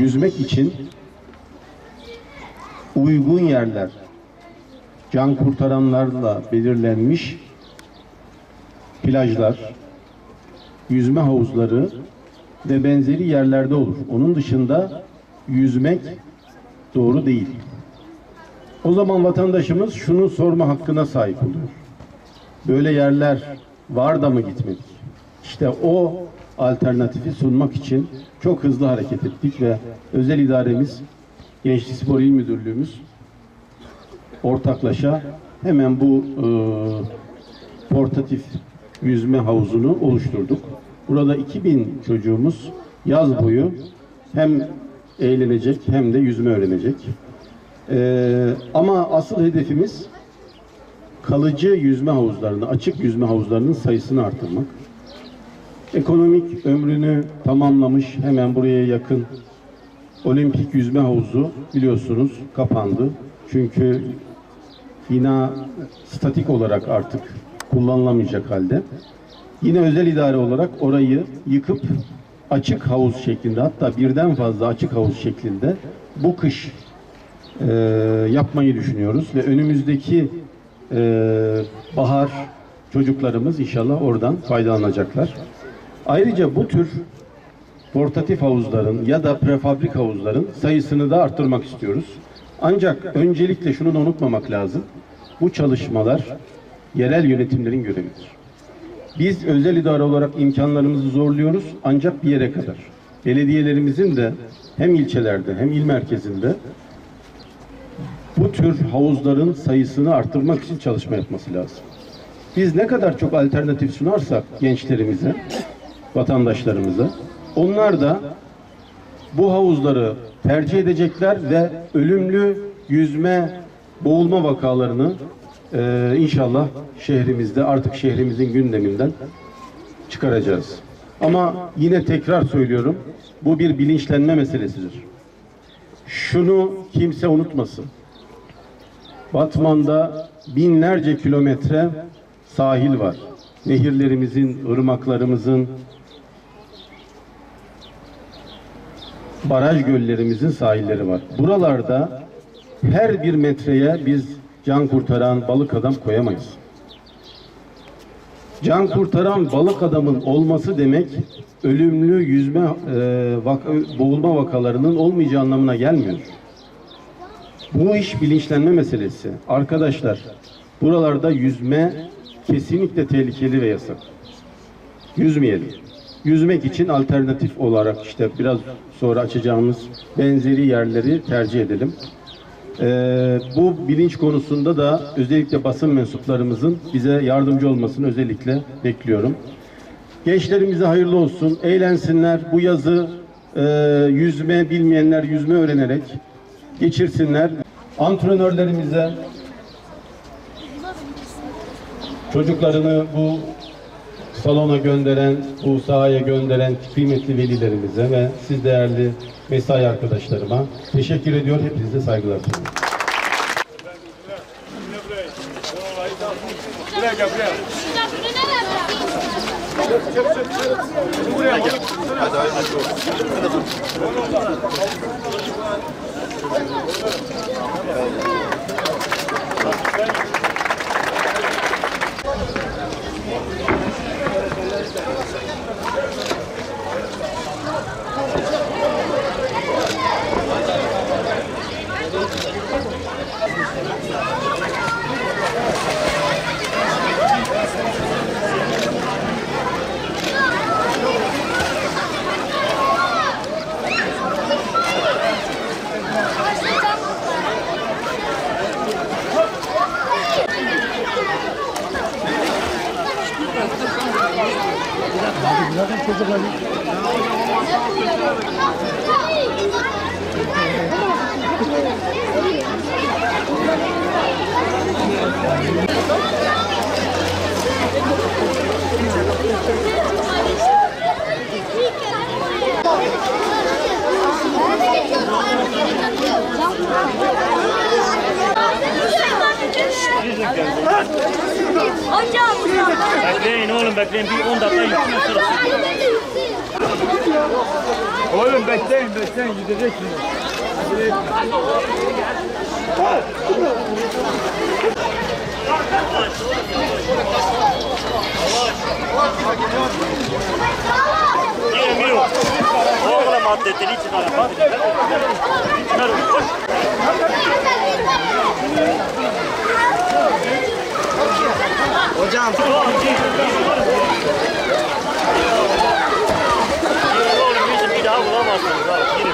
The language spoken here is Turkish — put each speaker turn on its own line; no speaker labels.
Yüzmek için uygun yerler, can kurtaranlarla belirlenmiş plajlar, yüzme havuzları ve benzeri yerlerde olur. Onun dışında yüzmek doğru değil. O zaman vatandaşımız şunu sorma hakkına sahip oluyor. Böyle yerler var da mı gitmedik? İşte o alternatifi sunmak için çok hızlı hareket ettik ve özel idaremiz, Gençlik Spor İl Müdürlüğümüz ortaklaşa hemen bu portatif yüzme havuzunu oluşturduk. Burada 2000 çocuğumuz yaz boyu hem eğlenecek hem de yüzme öğrenecek. Ama asıl hedefimiz kalıcı yüzme havuzlarını, açık yüzme havuzlarının sayısını artırmak. Ekonomik ömrünü tamamlamış hemen buraya yakın olimpik yüzme havuzu biliyorsunuz kapandı. Çünkü bina statik olarak artık kullanılamayacak halde. Yine özel idare olarak orayı yıkıp açık havuz şeklinde, hatta birden fazla açık havuz şeklinde bu kış yapmayı düşünüyoruz ve önümüzdeki bahar çocuklarımız inşallah oradan faydalanacaklar. Ayrıca bu tür portatif havuzların ya da prefabrik havuzların sayısını da arttırmak istiyoruz. Ancak öncelikle şunu da unutmamak lazım. Bu çalışmalar yerel yönetimlerin görevidir. Biz özel idare olarak imkanlarımızı zorluyoruz ancak bir yere kadar. Belediyelerimizin de hem ilçelerde hem il merkezinde bu tür havuzların sayısını arttırmak için çalışma yapması lazım. Biz ne kadar çok alternatif sunarsak gençlerimize, vatandaşlarımıza, onlar da bu havuzları tercih edecekler ve ölümlü yüzme, boğulma vakalarını inşallah şehrimizde, artık şehrimizin gündeminden çıkaracağız. Ama yine tekrar söylüyorum, bu bir bilinçlenme meselesidir. Şunu kimse unutmasın. Batman'da binlerce kilometre sahil var. Nehirlerimizin, ırmaklarımızın, baraj göllerimizin sahilleri var. Buralarda her bir metreye biz can kurtaran balık adam koyamayız. Can kurtaran balık adamın olması demek ölümlü yüzme, boğulma vakalarının olmayacağı anlamına gelmiyor. Bu iş bilinçlenme meselesi. Arkadaşlar, buralarda yüzme kesinlikle tehlikeli ve yasak. Yüzmeyelim. Yüzmek için alternatif olarak işte biraz sonra açacağımız benzeri yerleri tercih edelim. Bu bilinç konusunda da özellikle basın mensuplarımızın bize yardımcı olmasını özellikle bekliyorum. Gençlerimize hayırlı olsun, eğlensinler. Bu yazı yüzme bilmeyenler yüzme öğrenerek geçirsinler. Antrenörlerimize, çocuklarını bu salona gönderen, bu sahaya gönderen kıymetli velilerimize ve siz değerli mesai arkadaşlarıma teşekkür ediyor. Hepinize saygılar sunuyorum.
Zaten çocuklar
Bekleyin oğlum bekleyin bir 10 dakika yıkıyor. Oğlum bekleyin gidecek şimdi.
Oğlum atletini çıkarın.
Hocam.
Oğlum yüzü bir daha bulamazsınız. Girin.